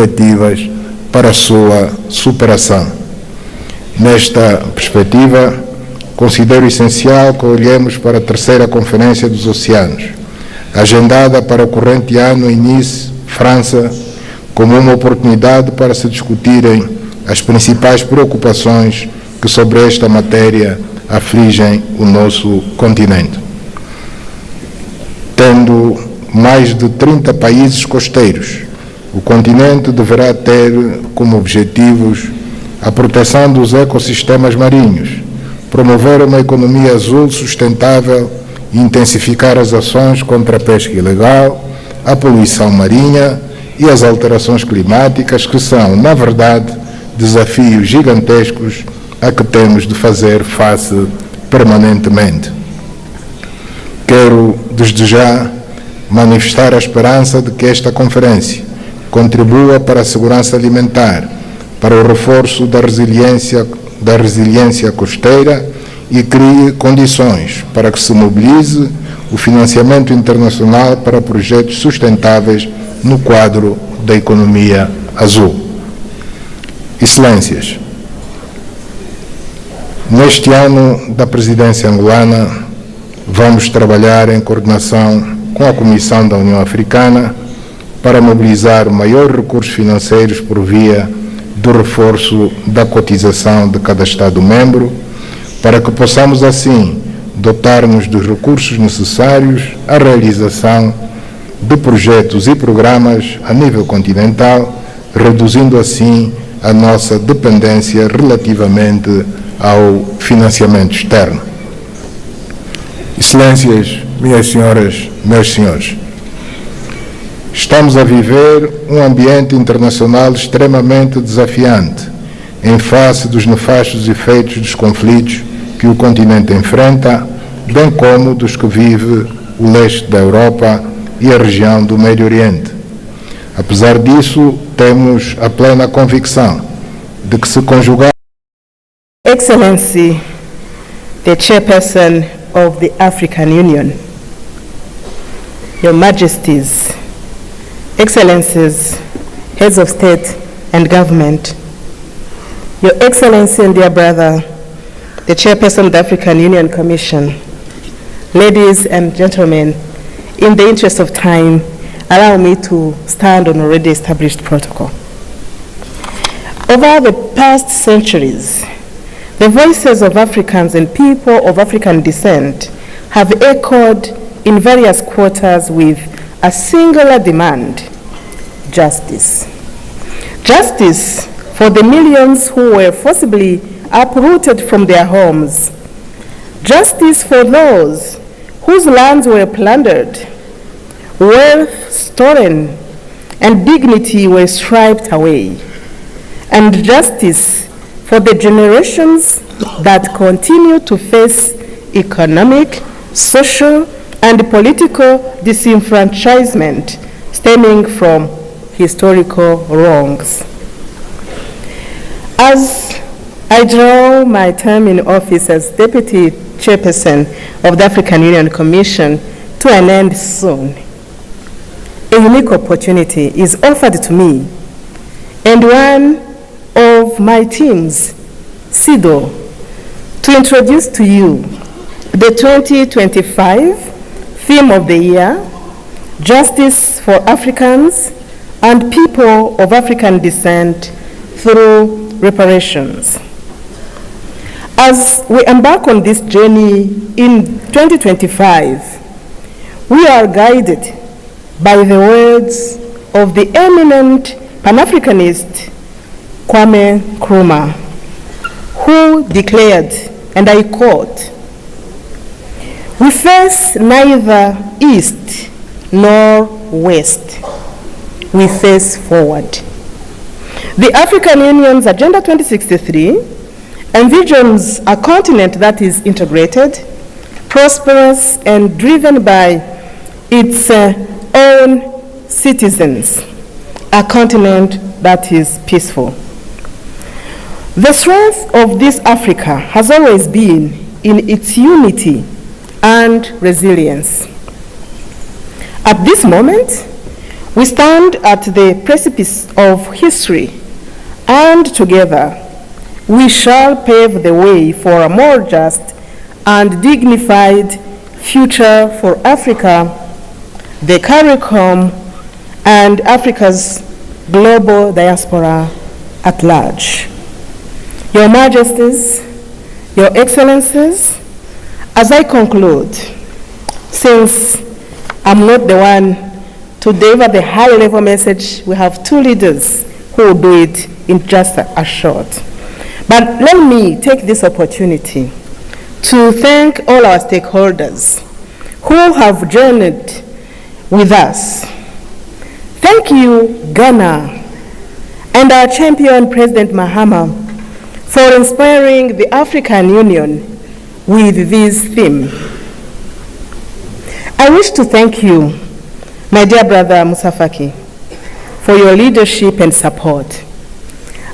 efetivas para a sua superação. Nesta perspectiva, considero essencial que olhemos para a terceira Conferência dos Oceanos, agendada para o corrente ano em Nice, França, como uma oportunidade para se discutirem as principais preocupações que sobre esta matéria afligem o nosso continente. Tendo mais de 30 países costeiros, o continente deverá ter como objetivos a proteção dos ecossistemas marinhos, promover uma economia azul sustentável e intensificar as ações contra a pesca ilegal, a poluição marinha e as alterações climáticas, que são, na verdade, desafios gigantescos a que temos de fazer face permanentemente. Quero, desde já, manifestar a esperança de que esta conferência contribua para a segurança alimentar, para o reforço da resiliência costeira e crie condições para que se mobilize o financiamento internacional para projetos sustentáveis no quadro da economia azul. Excelências, neste ano da presidência angolana, vamos trabalhar em coordenação com a Comissão da União Africana para mobilizar maiores recursos financeiros por via do reforço da cotização de cada Estado-membro, para que possamos, assim, dotar-nos dos recursos necessários à realização de projetos e programas a nível continental, reduzindo, assim, a nossa dependência relativamente ao financiamento externo. Excelências, minhas senhoras, meus senhores, estamos a viver um ambiente internacional extremamente desafiante em face dos nefastos efeitos dos conflitos que o continente enfrenta, bem como dos que vive o leste da Europa e a região do Médio Oriente. Apesar disso, temos a plena convicção de que se conjugar... Excellency, the Chairperson of the African Union, Your Majesties, Excellencies, Heads of State and Government, Your Excellency and dear brother, the Chairperson of the African Union Commission, ladies and gentlemen, in the interest of time, allow me to stand on already established protocol. Over the past centuries, the voices of Africans and people of African descent have echoed in various quarters with a singular demand: justice. Justice for the millions who were forcibly uprooted from their homes. Justice for those whose lands were plundered, wealth stolen, and dignity were stripped away. And justice for the generations that continue to face economic, social, and political disenfranchisement stemming from historical wrongs. As I draw my term in office as Deputy Chairperson of the African Union Commission to an end soon, a unique opportunity is offered to me and one of my teams, SIDO, to introduce to you the 2025 theme of the year, Justice for Africans and People of African Descent through Reparations. As we embark on this journey in 2025, we are guided by the words of the eminent Pan-Africanist Kwame Nkrumah, who declared, and I quote, "We face neither east nor west. We face forward." The African Union's Agenda 2063 envisions a continent that is integrated, prosperous, and driven by its own citizens, a continent that is peaceful. The strength of this Africa has always been in its unity and resilience. At this moment, We stand at the precipice of history, and together we shall pave the way for a more just and dignified future for Africa, the CARICOM, and Africa's global diaspora at large. Your Majesties, Your Excellencies, as I conclude, since I'm not the one to deliver the high-level message, we have two leaders who will do it in just a short. But let me take this opportunity to thank all our stakeholders who have journeyed with us. Thank you, Ghana, and our champion, President Mahama, for inspiring the African Union with this theme. I wish to thank you, my dear brother Musa Faki, for your leadership and support.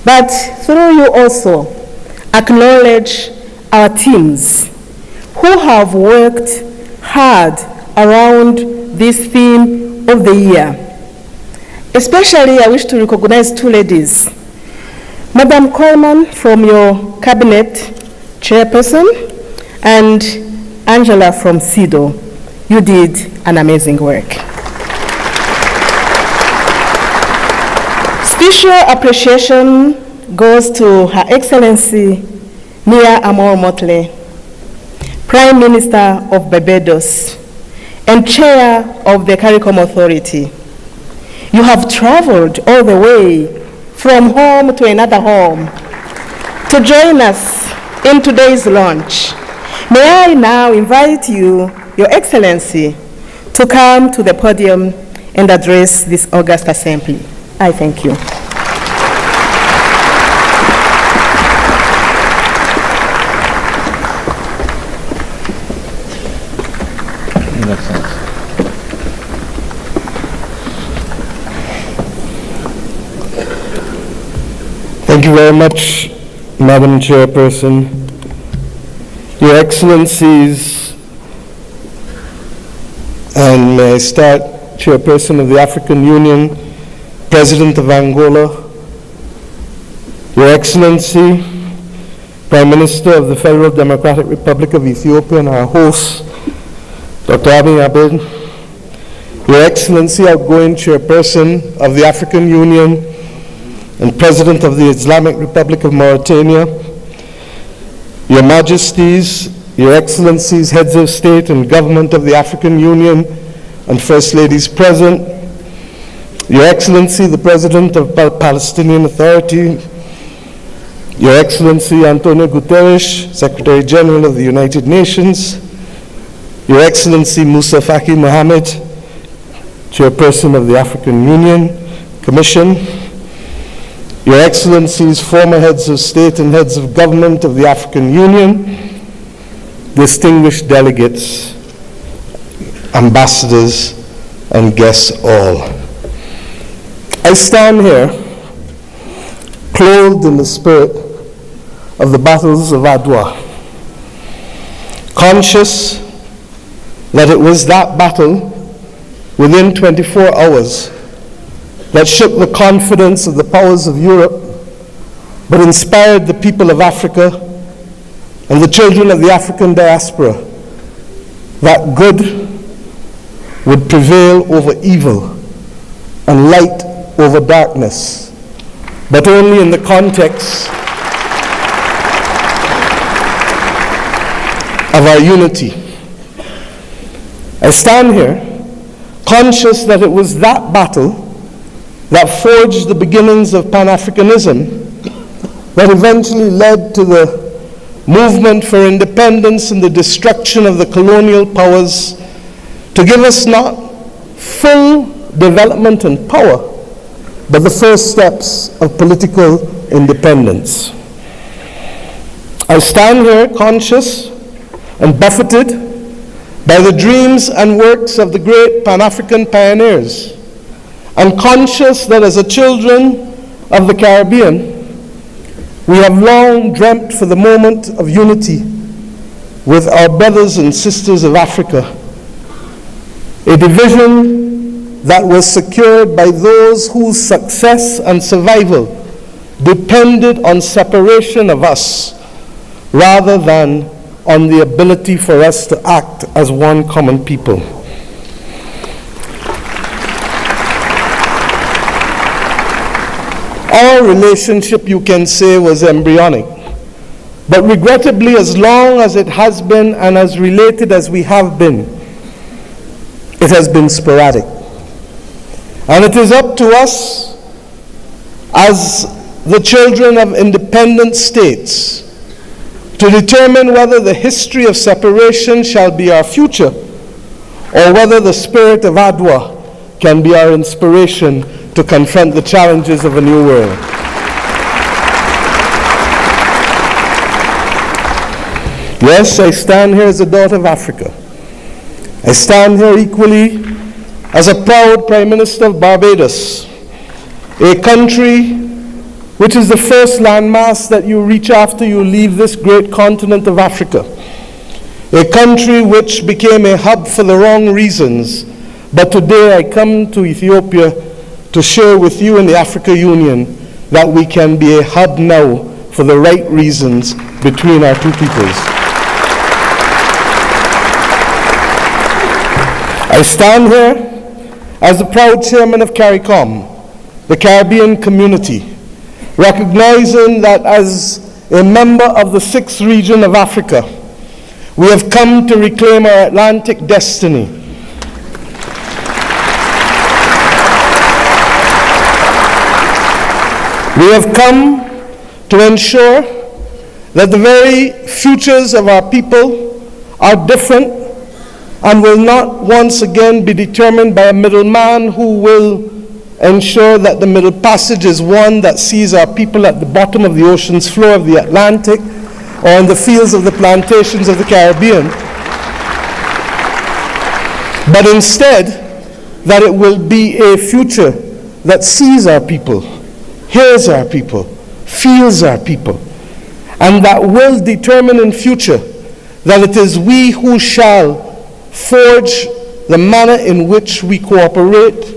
But through you also acknowledge our teams who have worked hard around this theme of the year. Especially, I wish to recognize two ladies. Madam Coleman from your cabinet chairperson and Angela from CEDAW. You did an amazing work. Special appreciation goes to Her Excellency Mia Amor Motley, Prime Minister of Barbados and Chair of the CARICOM Authority. You have traveled all the way from home to another home to join us in today's launch. May I now invite you, Your Excellency, to come to the podium and address this august assembly. I thank you. Thank you very much, Madam Chairperson. Your Excellencies, and may I start, Chairperson of the African Union, President of Angola, Your Excellency, Prime Minister of the Federal Democratic Republic of Ethiopia, and our host, Dr. Abiy Ahmed, Your Excellency, outgoing Chairperson of the African Union and President of the Islamic Republic of Mauritania, Your Majesties, Your Excellencies, Heads of State and Government of the African Union, and First Ladies present, Your Excellency, the President of the Palestinian Authority, Your Excellency Antonio Guterres, Secretary General of the United Nations, Your Excellency Musa Faki Mohammed, Chairperson of the African Union Commission, Your Excellencies, former heads of state and heads of government of the African Union, distinguished delegates, ambassadors, and guests all. I stand here clothed in the spirit of the battles of Adwa, conscious that it was that battle within 24 hours that shook the confidence of the powers of Europe, but inspired the people of Africa and the children of the African diaspora that good would prevail over evil and light over darkness, but only in the context of our unity. I stand here conscious that it was that battle that forged the beginnings of Pan-Africanism that eventually led to the movement for independence and the destruction of the colonial powers to give us not full development and power, but the first steps of political independence. I stand here conscious and buffeted by the dreams and works of the great Pan-African pioneers, and conscious that as a children of the Caribbean, we have long dreamt for the moment of unity with our brothers and sisters of Africa. A division that was secured by those whose success and survival depended on separation of us rather than on the ability for us to act as one common people. Our relationship, you can say, was embryonic. But regrettably, as long as it has been and as related as we have been, it has been sporadic. And it is up to us as the children of independent states to determine whether the history of separation shall be our future or whether the spirit of ADDIS can be our inspiration to confront the challenges of a new world. Yes, I stand here as a daughter of Africa. I stand here equally as a proud Prime Minister of Barbados, a country which is the first landmass that you reach after you leave this great continent of Africa. A country which became a hub for the wrong reasons, but today I come to Ethiopia to share with you in the Africa Union that we can be a hub now for the right reasons between our two peoples. I stand here as the proud chairman of CARICOM, the Caribbean community, recognizing that as a member of the 6th region of Africa, we have come to reclaim our Atlantic destiny. We have come to ensure that the very futures of our people are different and will not once again be determined by a middleman who will ensure that the Middle Passage is one that sees our people at the bottom of the ocean's floor of the Atlantic or in the fields of the plantations of the Caribbean, but instead that it will be a future that sees our people, hears our people, feels our people, and that will determine in future that it is we who shall forge the manner in which we cooperate,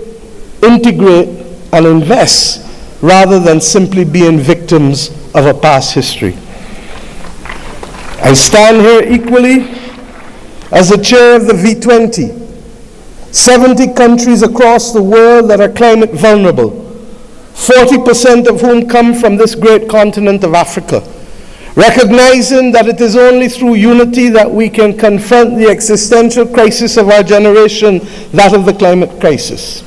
integrate, and invest, rather than simply being victims of a past history. I stand here equally as the chair of the V20, 70 countries across the world that are climate vulnerable, 40% of whom come from this great continent of Africa, recognizing that it is only through unity that we can confront the existential crisis of our generation, that of the climate crisis.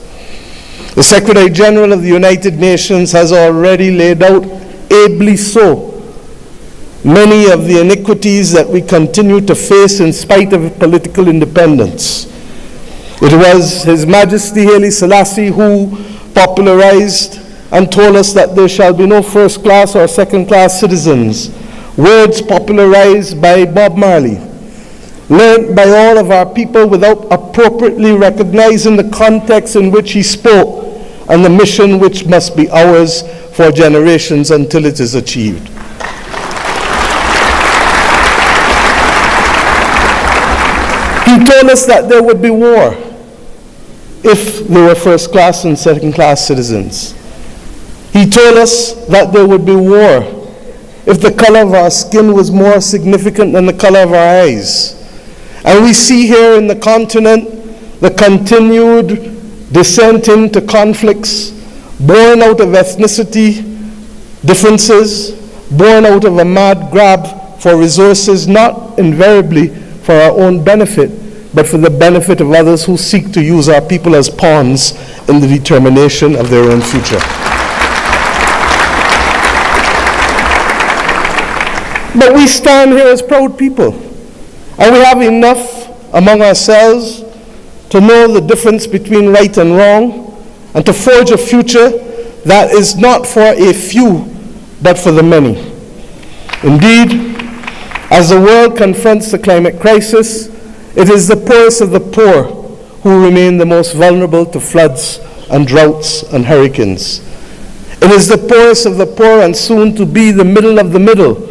The Secretary General of the United Nations has already laid out, ably so, many of the iniquities that we continue to face in spite of political independence. It was His Majesty Haile Selassie who popularized and told us that there shall be no first-class or second-class citizens, words popularized by Bob Marley, learned by all of our people without appropriately recognizing the context in which he spoke and the mission which must be ours for generations until it is achieved. He told us that there would be war if there were first-class and second-class citizens. He told us that there would be war if the color of our skin was more significant than the color of our eyes. And we see here in the continent the continued descent into conflicts born out of ethnicity differences, born out of a mad grab for resources, not invariably for our own benefit, but for the benefit of others who seek to use our people as pawns in the determination of their own future. But we stand here as proud people, and we have enough among ourselves to know the difference between right and wrong, and to forge a future that is not for a few, but for the many. Indeed, as the world confronts the climate crisis, it is the poorest of the poor who remain the most vulnerable to floods and droughts and hurricanes. It is the poorest of the poor, and soon to be the middle of the middle,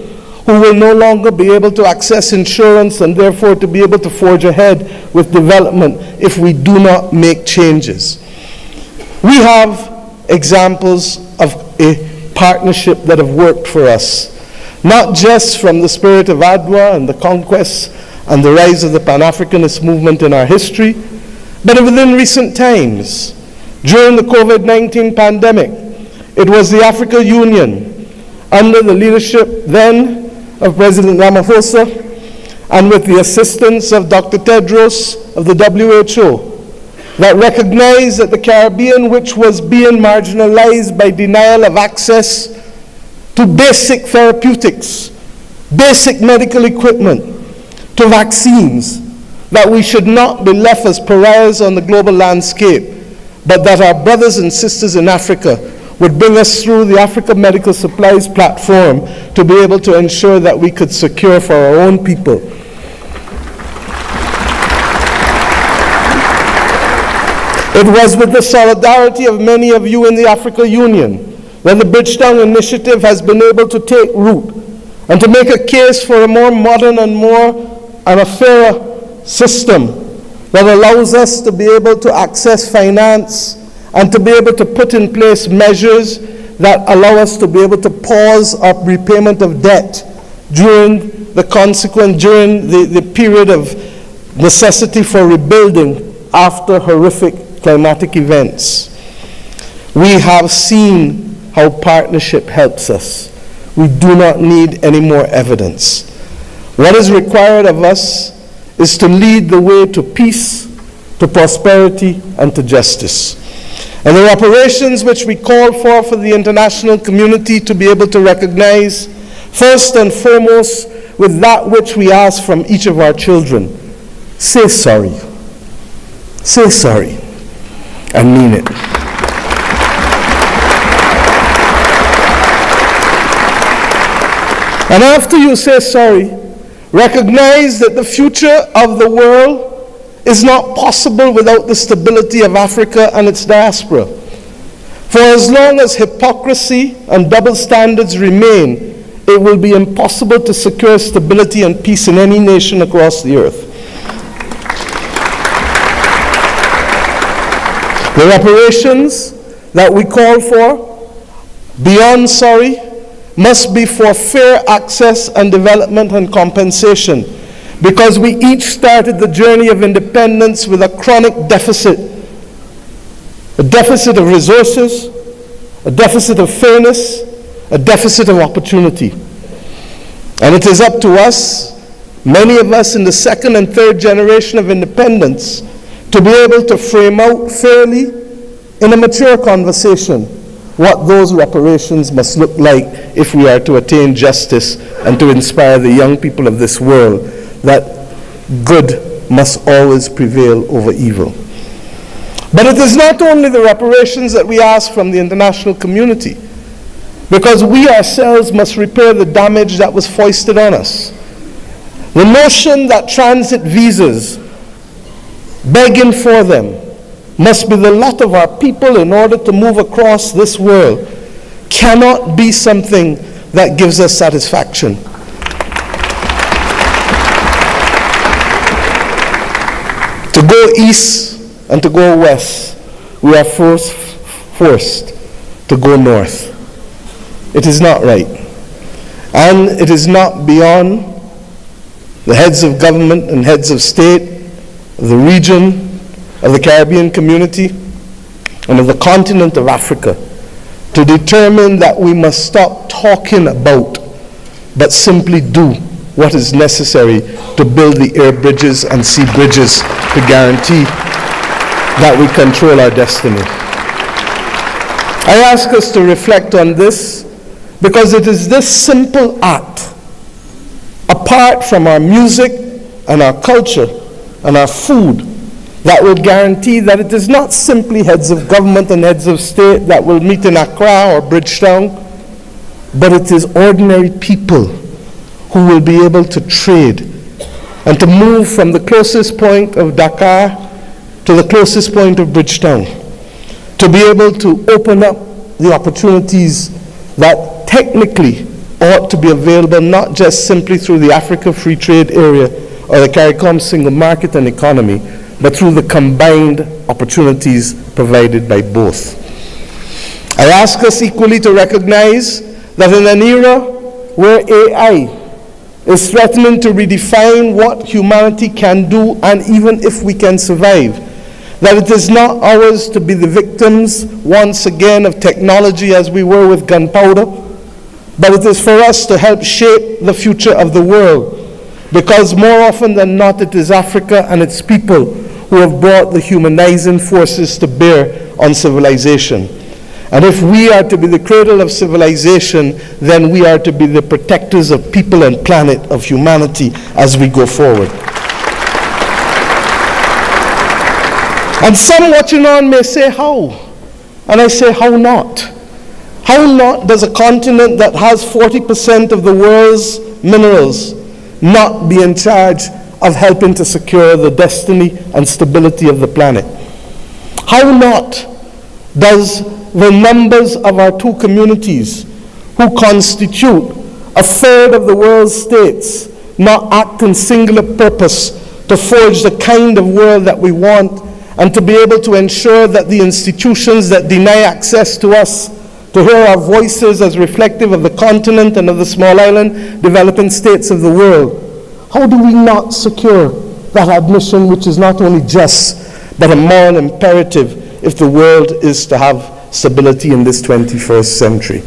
who will no longer be able to access insurance and therefore to be able to forge ahead with development if we do not make changes. We have examples of a partnership that have worked for us, not just from the spirit of ADWA and the conquest and the rise of the Pan-Africanist movement in our history, but within recent times. During the COVID-19 pandemic, it was the African Union, under the leadership then of President Ramaphosa, and with the assistance of Dr. Tedros of the WHO, that recognized that the Caribbean, which was being marginalized by denial of access to basic therapeutics, basic medical equipment, to vaccines, that we should not be left as pariahs on the global landscape, but that our brothers and sisters in Africa would bring us through the Africa Medical Supplies Platform to be able to ensure that we could secure for our own people. It was with the solidarity of many of you in the African Union that the Bridgetown Initiative has been able to take root and to make a case for a more modern and a fairer system that allows us to be able to access finance and to be able to put in place measures that allow us to be able to pause our repayment of debt during the period of necessity for rebuilding after horrific climatic events. We have seen how partnership helps us. We do not need any more evidence. What is required of us is to lead the way to peace, to prosperity, and to justice. And the reparations which we call for the international community to be able to recognize, first and foremost, with that which we ask from each of our children: say sorry. Say sorry, and mean it. And after you say sorry, recognize that the future of the world is not possible without the stability of Africa and its diaspora. For as long as hypocrisy and double standards remain, it will be impossible to secure stability and peace in any nation across the earth. The reparations that we call for, beyond sorry, must be for fair access and development and compensation, because we each started the journey of independence with a chronic deficit. A deficit of resources, a deficit of fairness, a deficit of opportunity. And it is up to us, many of us in the second and third generation of independence, to be able to frame out fairly in a mature conversation what those reparations must look like if we are to attain justice and to inspire the young people of this world that good must always prevail over evil. But it is not only the reparations that we ask from the international community, because we ourselves must repair the damage that was foisted on us. The notion that transit visas, begging for them, must be the lot of our people in order to move across this world cannot be something that gives us satisfaction. To go east and to go west, we are forced to go north. It is not right. And it is not beyond the heads of government and heads of state, of the region, of the Caribbean community, and of the continent of Africa to determine that we must stop talking about, but simply do what is necessary to build the air bridges and sea bridges to guarantee that we control our destiny. I ask us to reflect on this because it is this simple act, apart from our music and our culture and our food, that will guarantee that it is not simply heads of government and heads of state that will meet in Accra or Bridgetown, but it is ordinary people who will be able to trade and to move from the closest point of Dakar to the closest point of Bridgetown, to be able to open up the opportunities that technically ought to be available not just simply through the Africa Free Trade Area or the CARICOM single market and economy, but through the combined opportunities provided by both. I ask us equally to recognize that in an era where AI is threatening to redefine what humanity can do and even if we can survive, that it is not ours to be the victims once again of technology as we were with gunpowder, but it is for us to help shape the future of the world, because more often than not it is Africa and its people who have brought the humanizing forces to bear on civilization. And if we are to be the cradle of civilization, then we are to be the protectors of people and planet, of humanity, as we go forward. And some watching on may say, how? And I say, how not? How not does a continent that has 40% of the world's minerals not be in charge of helping to secure the destiny and stability of the planet? How not does the numbers of our two communities, who constitute a third of the world's states, not act in singular purpose to forge the kind of world that we want, and to be able to ensure that the institutions that deny access to us, to hear our voices as reflective of the continent and of the small island developing states of the world? How do we not secure that admission, which is not only just, but a moral imperative if the world is to have stability in this 21st century?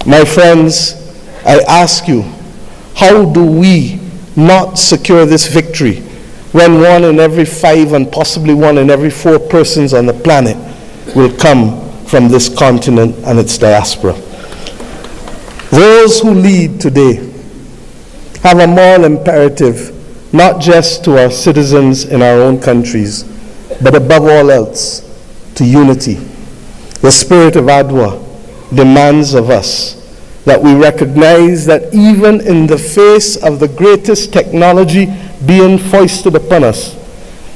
My friends, I ask you, how do we not secure this victory when 1 in every 5 and possibly 1 in every 4 persons on the planet will come from this continent and its diaspora? Those who lead today have a moral imperative, not just to our citizens in our own countries, but above all else, to unity. The spirit of ADDIS demands of us that we recognize that even in the face of the greatest technology being foisted upon us,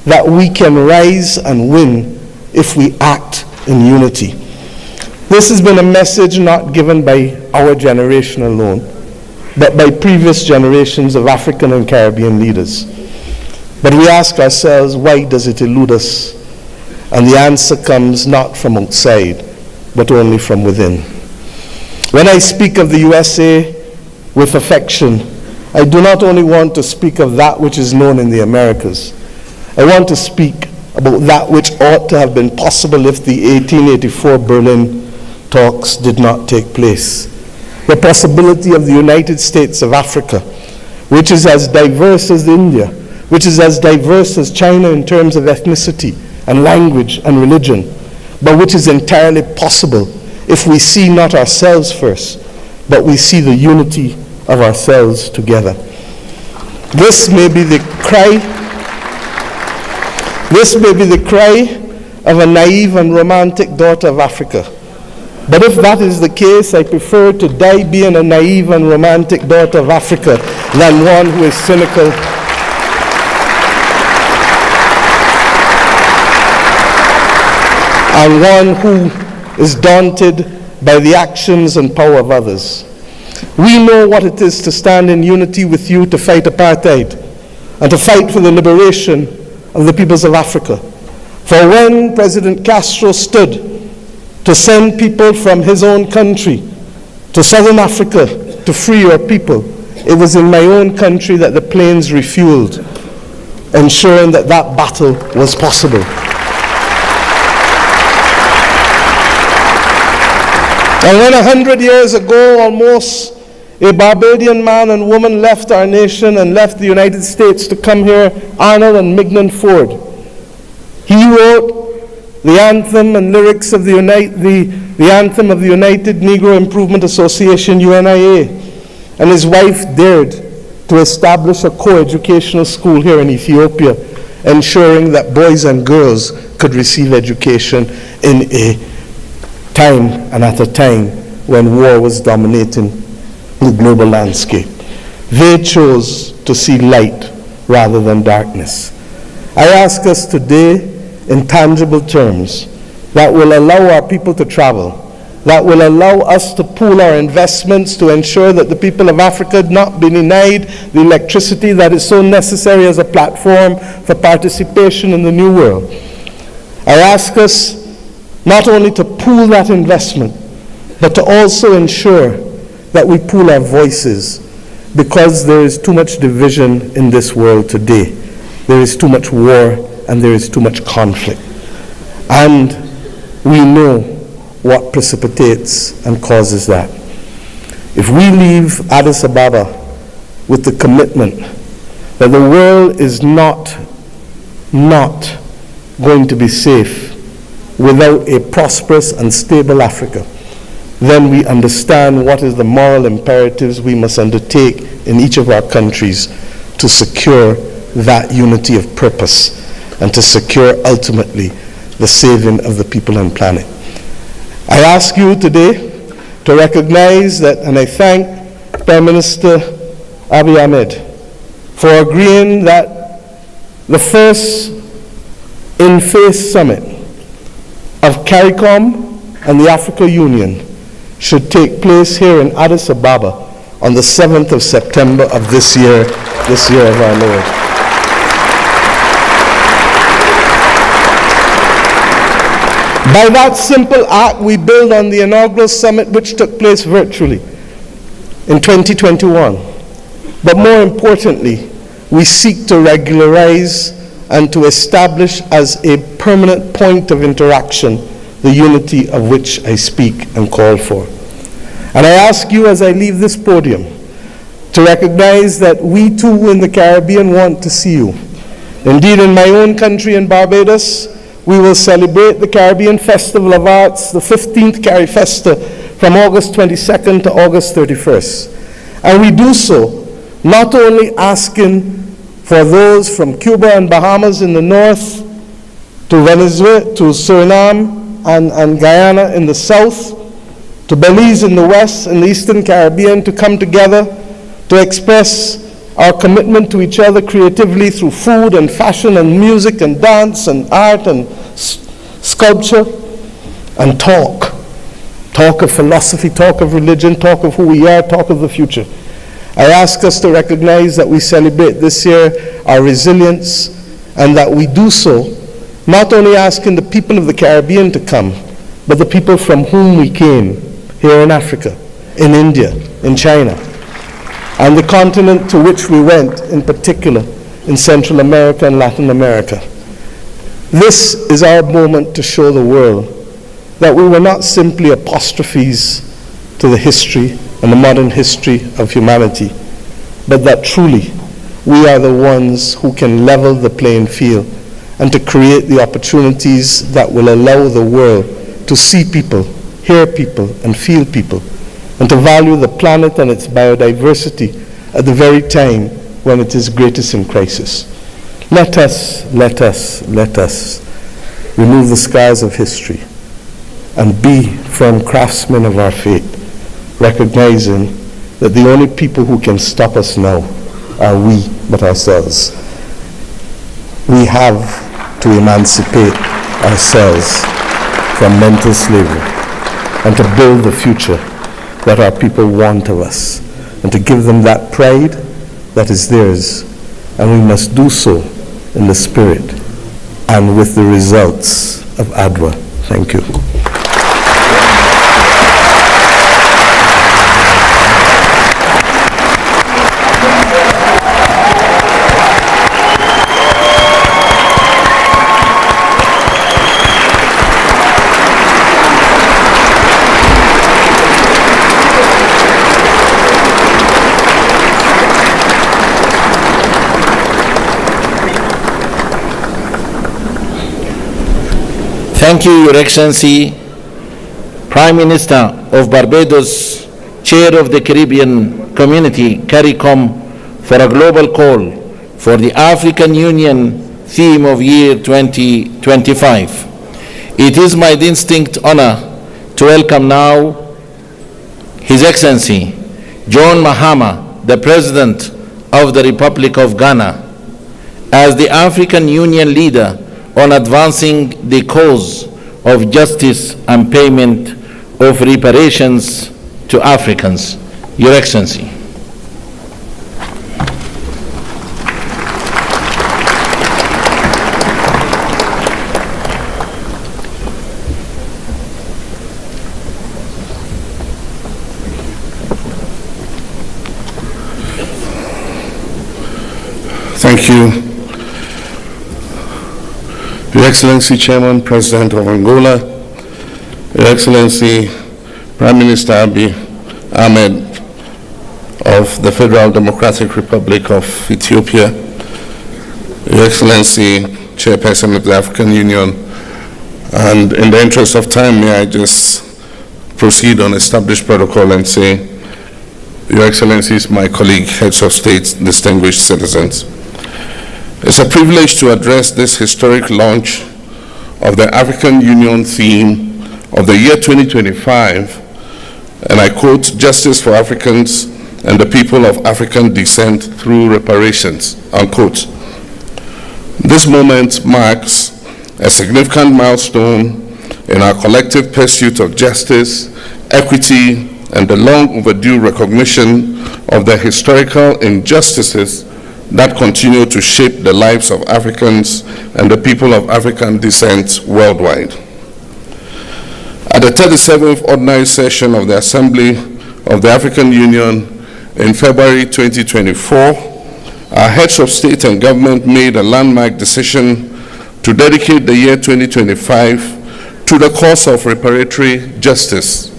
that we can rise and win if we act in unity. This has been a message not given by our generation alone, but by previous generations of African and Caribbean leaders. But we ask ourselves, why does it elude us? And the answer comes not from outside, but only from within. When I speak of the USA with affection, I do not only want to speak of that which is known in the Americas. I want to speak about that which ought to have been possible if the 1884 Berlin talks did not take place. The possibility of the United States of Africa, which is as diverse as India, which is as diverse as China in terms of ethnicity and language and religion, but which is entirely possible if we see not ourselves first, but we see the unity of ourselves together. This may be the cry of a naive and romantic daughter of Africa. But if that is the case, I prefer to die being a naive and romantic daughter of Africa than one who is cynical and one who is daunted by the actions and power of others. We know what it is to stand in unity with you to fight apartheid and to fight for the liberation of the peoples of Africa. For when President Castro stood to send people from his own country to southern Africa to free your people, it was in my own country that the planes refueled, ensuring that that battle was possible. And when 100 years ago, almost, a Barbadian man and woman left our nation and left the United States to come here, Arnold and Mignon Ford, he wrote the anthem and lyrics of the anthem of the United Negro Improvement Association, UNIA, and his wife dared to establish a co-educational school here in Ethiopia, ensuring that boys and girls could receive education in a time and at a time when war was dominating the global landscape. They chose to see light rather than darkness. I ask us today in tangible terms that will allow our people to travel, that will allow us to pool our investments to ensure that the people of Africa not be denied the electricity that is so necessary as a platform for participation in the new world. I ask us not only to pool that investment, but to also ensure that we pool our voices, because there is too much division in this world today. There is too much war and there is too much conflict. And we know what precipitates and causes that. If we leave Addis Ababa with the commitment that the world is not going to be safe without a prosperous and stable Africa, then we understand what is the moral imperatives we must undertake in each of our countries to secure that unity of purpose and to secure ultimately the saving of the people and planet. I ask you today to recognize that, and I thank Prime Minister Abiy Ahmed for agreeing that the first in-face summit of CARICOM and the African Union should take place here in Addis Ababa on the 7th of September of this year of our Lord. By that simple act, we build on the inaugural summit which took place virtually in 2021. But more importantly, we seek to regularize and to establish as a permanent point of interaction the unity of which I speak and call for. And I ask you as I leave this podium to recognize that we too in the Caribbean want to see you. Indeed, in my own country in Barbados, we will celebrate the Caribbean Festival of Arts, the 15th CariFesta, from August 22nd to August 31st. And we do so not only asking for those from Cuba and Bahamas in the north, to Venezuela, to Suriname and Guyana in the south, to Belize in the west and the Eastern Caribbean to come together to express our commitment to each other creatively through food and fashion and music and dance and art and sculpture, and talk of philosophy, talk of religion, talk of who we are, talk of the future. I ask us to recognize that we celebrate this year our resilience, and that we do so not only asking the people of the Caribbean to come, but the people from whom we came here in Africa, in India, in China, and the continent to which we went, in particular in Central America and Latin America. This is our moment to show the world that we were not simply apostrophes to the history and the modern history of humanity, but that truly we are the ones who can level the playing field and to create the opportunities that will allow the world to see people, hear people, and feel people, and to value the planet and its biodiversity at the very time when it is greatest in crisis. Let us remove the scars of history and be firm craftsmen of our fate, recognizing that the only people who can stop us now are we, but ourselves. We have to emancipate ourselves from mental slavery and to build the future that our people want of us, and to give them that pride that is theirs. And we must do so in the spirit and with the results of ADDIS. Thank you. Thank you, Your Excellency, Prime Minister of Barbados, Chair of the Caribbean Community, CARICOM, for a global call for the African Union theme of year 2025. It is my distinct honor to welcome now His Excellency John Mahama, the President of the Republic of Ghana, as the African Union leader on advancing the cause of justice and payment of reparations to Africans. Your Excellency. Thank you. Your Excellency, Chairman, President of Angola, Your Excellency, Prime Minister Abiy Ahmed of the Federal Democratic Republic of Ethiopia, Your Excellency, Chairperson of the African Union, and in the interest of time, may I just proceed on established protocol and say, Your Excellencies, my colleague, heads of state, distinguished citizens. It's a privilege to address this historic launch of the African Union theme of the year 2025, and I quote, "Justice for Africans and the people of African descent through reparations," unquote. This moment marks a significant milestone in our collective pursuit of justice, equity, and the long overdue recognition of the historical injustices that continue to shape the lives of Africans and the people of African descent worldwide. At the 37th Ordinary Session of the Assembly of the African Union in February 2024, our heads of state and government made a landmark decision to dedicate the year 2025 to the cause of reparatory justice.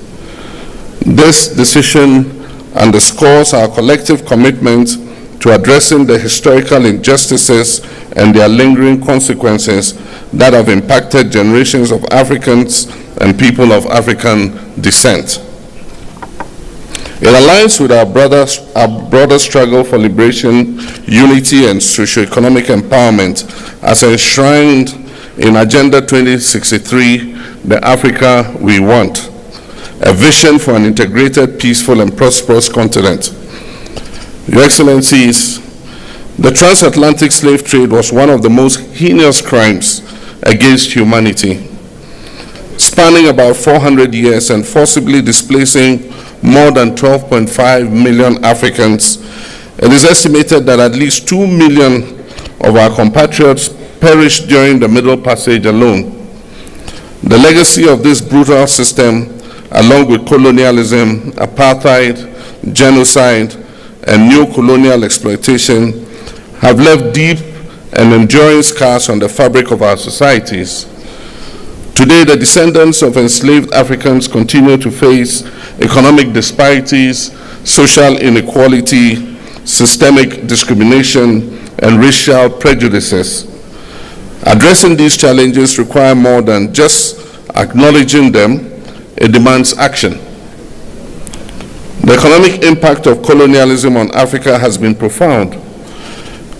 This decision underscores our collective commitment to addressing the historical injustices and their lingering consequences that have impacted generations of Africans and people of African descent. It aligns with our broader struggle for liberation, unity, and socio-economic empowerment as enshrined in Agenda 2063, the Africa we want, a vision for an integrated, peaceful, and prosperous continent. Your Excellencies, the transatlantic slave trade was one of the most heinous crimes against humanity, spanning about 400 years and forcibly displacing more than 12.5 million Africans. It is estimated that at least 2 million of our compatriots perished during the Middle Passage alone. The legacy of this brutal system, along with colonialism, apartheid, genocide, and new colonial exploitation, have left deep and enduring scars on the fabric of our societies. Today, the descendants of enslaved Africans continue to face economic disparities, social inequality, systemic discrimination, and racial prejudices. Addressing these challenges require more than just acknowledging them. It demands action. The economic impact of colonialism on Africa has been profound.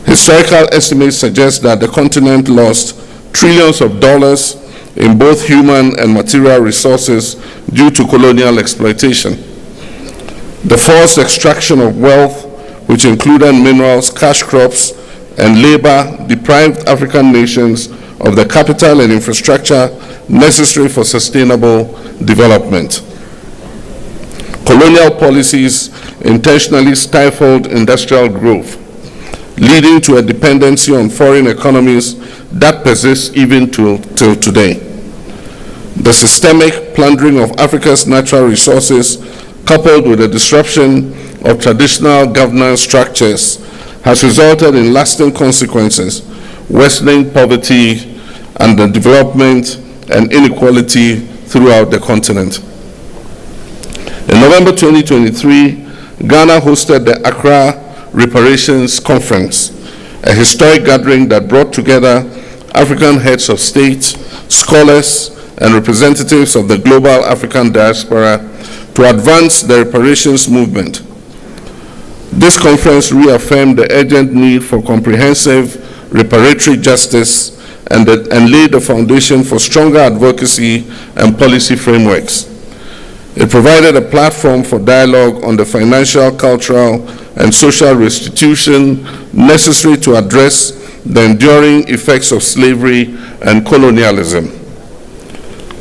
Historical estimates suggest that the continent lost trillions of dollars in both human and material resources due to colonial exploitation. The forced extraction of wealth, which included minerals, cash crops, and labor, deprived African nations of the capital and infrastructure necessary for sustainable development. Colonial policies intentionally stifled industrial growth, leading to a dependency on foreign economies that persists even till today. The systemic plundering of Africa's natural resources, coupled with the disruption of traditional governance structures, has resulted in lasting consequences, worsening poverty and the development and inequality throughout the continent. In November 2023, Ghana hosted the Accra Reparations Conference, a historic gathering that brought together African heads of state, scholars, and representatives of the global African diaspora to advance the reparations movement. This conference reaffirmed the urgent need for comprehensive reparatory justice and laid the foundation for stronger advocacy and policy frameworks. It provided a platform for dialogue on the financial, cultural, and social restitution necessary to address the enduring effects of slavery and colonialism.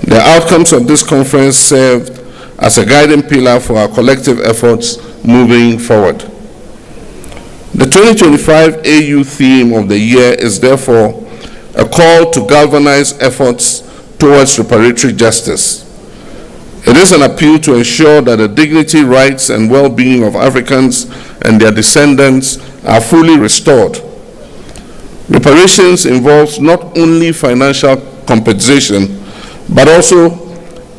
The outcomes of this conference served as a guiding pillar for our collective efforts moving forward. The 2025 AU theme of the year is therefore a call to galvanize efforts towards reparatory justice. It is an appeal to ensure that the dignity, rights, and well-being of Africans and their descendants are fully restored. Reparations involves not only financial compensation, but also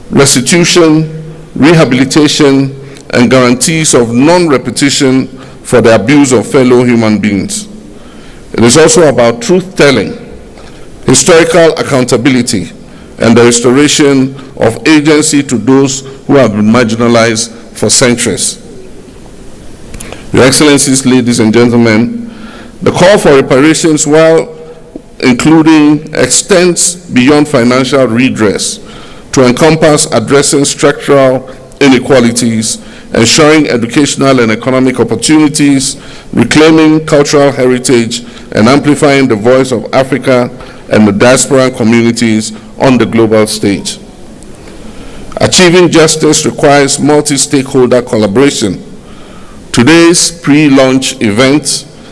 restitution, rehabilitation, and guarantees of non-repetition for the abuse of fellow human beings. It is also about truth-telling, historical accountability, and the restoration of agency to those who have been marginalized for centuries. Your Excellencies, ladies and gentlemen, the call for reparations, while including, extends beyond financial redress to encompass addressing structural inequalities, ensuring educational and economic opportunities, reclaiming cultural heritage, and amplifying the voice of Africa and the diaspora communities on the global stage. Achieving justice requires multi-stakeholder collaboration. Today's pre-launch event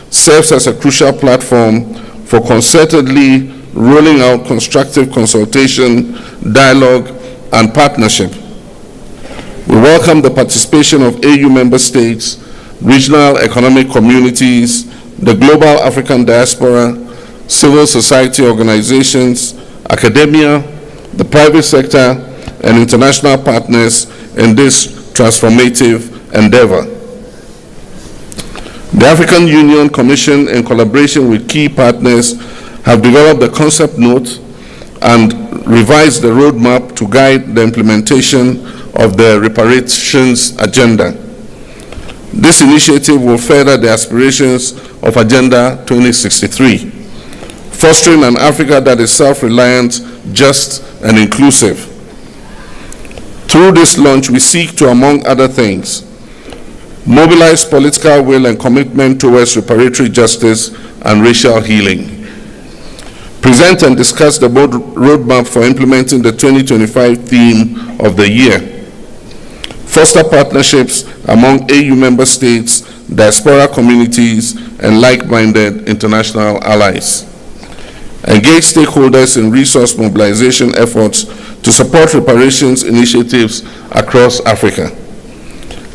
serves as a crucial platform for concertedly rolling out constructive consultation, dialogue, and partnership. We welcome the participation of AU member states, regional economic communities, the global African diaspora, civil society organizations, academia, the private sector, and international partners in this transformative endeavor. The African Union Commission, in collaboration with key partners, have developed a concept note and revised the roadmap to guide the implementation of the reparations agenda. This initiative will further the aspirations of Agenda 2063, fostering an Africa that is self-reliant, just, and inclusive. Through this launch, we seek to, among other things, mobilize political will and commitment towards reparatory justice and racial healing, present and discuss the roadmap for implementing the 2025 theme of the year, foster partnerships among AU member states, diaspora communities, and like-minded international allies, engage stakeholders in resource mobilization efforts to support reparations initiatives across Africa,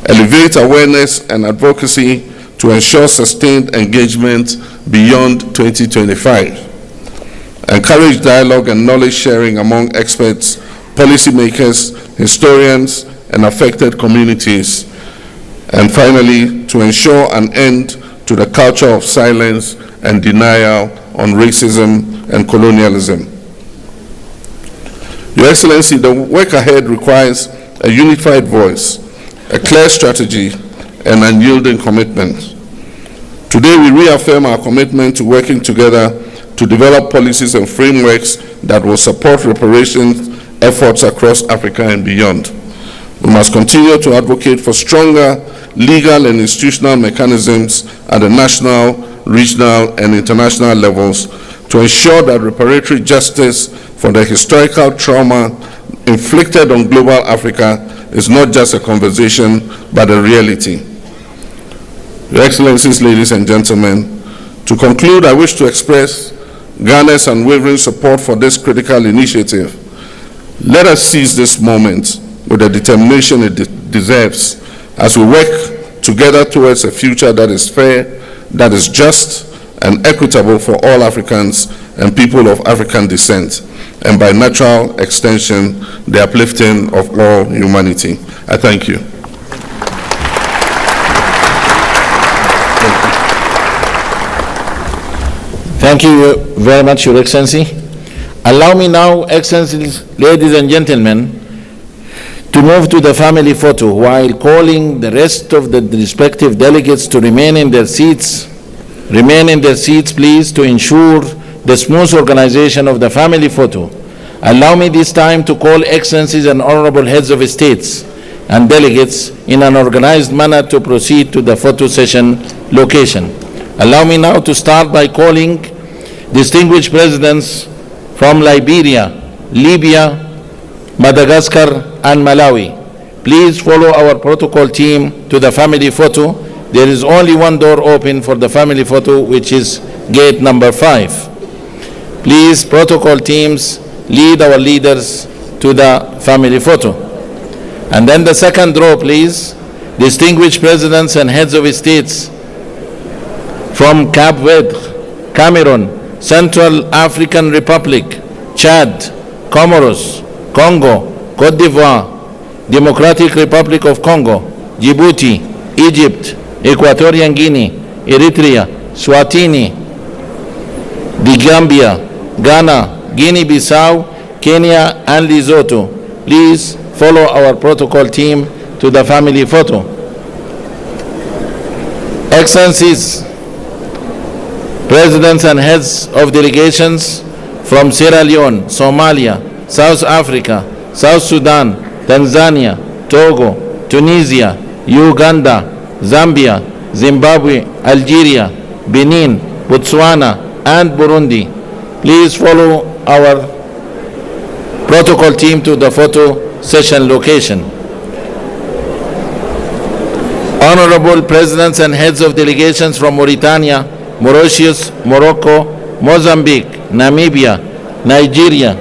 elevate awareness and advocacy to ensure sustained engagement beyond 2025, encourage dialogue and knowledge sharing among experts, policymakers, historians, and affected communities, and finally, to ensure an end to the culture of silence and denial on racism and colonialism. Your Excellency, the work ahead requires a unified voice, a clear strategy, and unyielding commitment. Today, we reaffirm our commitment to working together to develop policies and frameworks that will support reparations efforts across Africa and beyond. We must continue to advocate for stronger legal and institutional mechanisms at the national, regional, and international levels to ensure that reparatory justice for the historical trauma inflicted on global Africa is not just a conversation, but a reality. Your Excellencies, ladies and gentlemen, to conclude, I wish to express Ghana's unwavering support for this critical initiative. Let us seize this moment with the determination it deserves as we work together towards a future that is fair, that is just, and equitable for all Africans and people of African descent, and by natural extension, the uplifting of all humanity. I thank you. Thank you very much, Your Excellency. Allow me now, Excellencies, ladies and gentlemen, to move to the family photo while calling the rest of the respective delegates to remain in their seats. Remain in their seats, please, to ensure the smooth organization of the family photo. Allow me this time to call Excellencies and Honorable Heads of States and delegates in an organized manner to proceed to the photo session location. Allow me now to start by calling distinguished presidents from Liberia, Libya, Madagascar, and Malawi. Please follow our protocol team to the family photo. There is only one door open for the family photo, which is gate number 5. Please, protocol teams, lead our leaders to the family photo. And then the second row, please. Distinguished presidents and heads of states from Cape Verde, Cameroon, Central African Republic, Chad, Comoros, Congo, Cote d'Ivoire, Democratic Republic of Congo, Djibouti, Egypt, Equatorial Guinea, Eritrea, Swatini, the Gambia, Ghana, Guinea-Bissau, Kenya, and Lesotho. Please follow our protocol team to the family photo. Excellencies, presidents and heads of delegations from Sierra Leone, Somalia, South Africa, South Sudan, Tanzania, Togo, Tunisia, Uganda, Zambia, Zimbabwe, Algeria, Benin, Botswana, and Burundi. Please follow our protocol team to the photo session location. Honorable presidents and heads of delegations from Mauritania, Mauritius, Morocco, Mozambique, Namibia, Nigeria,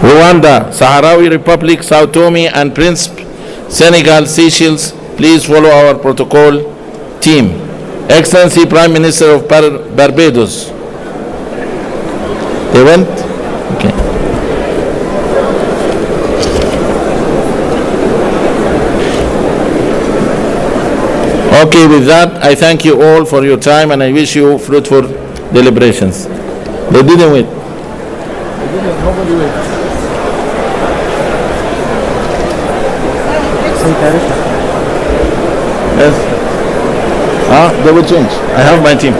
Rwanda, Sahrawi Republic, Sao Tome and Principe, Senegal, Seychelles, please follow our protocol team. Excellency Prime Minister of Barbados. They went? Okay. Okay, with that, I thank you all for your time and I wish you fruitful deliberations. They didn't wait. Nobody wait. Yes. They will change. I have my team.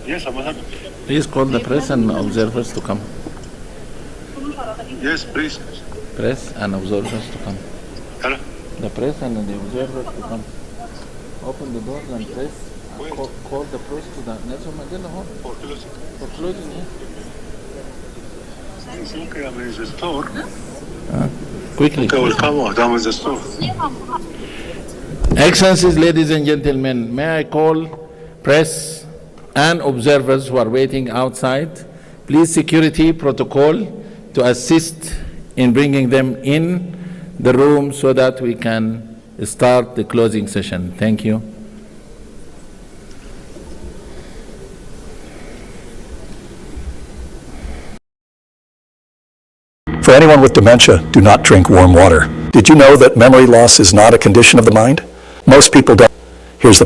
Yes, Ambassador. Please call the press and observers to come. Yes, please. Press and observers to come. Hello. The press and the observers to come. Open the doors and press. Call the press to the Nelson Mandela Hall For closing. for closing. Yeah. Okay, I'm in the store. Quickly. Okay, will come out. I'm in the store. Excellencies, ladies and gentlemen, may I call press and observers who are waiting outside, please security protocol to assist in bringing them in the room so that we can start the closing session. Thank you. For anyone with dementia, do not drink warm water. Did you know that memory loss is not a condition of the mind? Most people don't. Here's the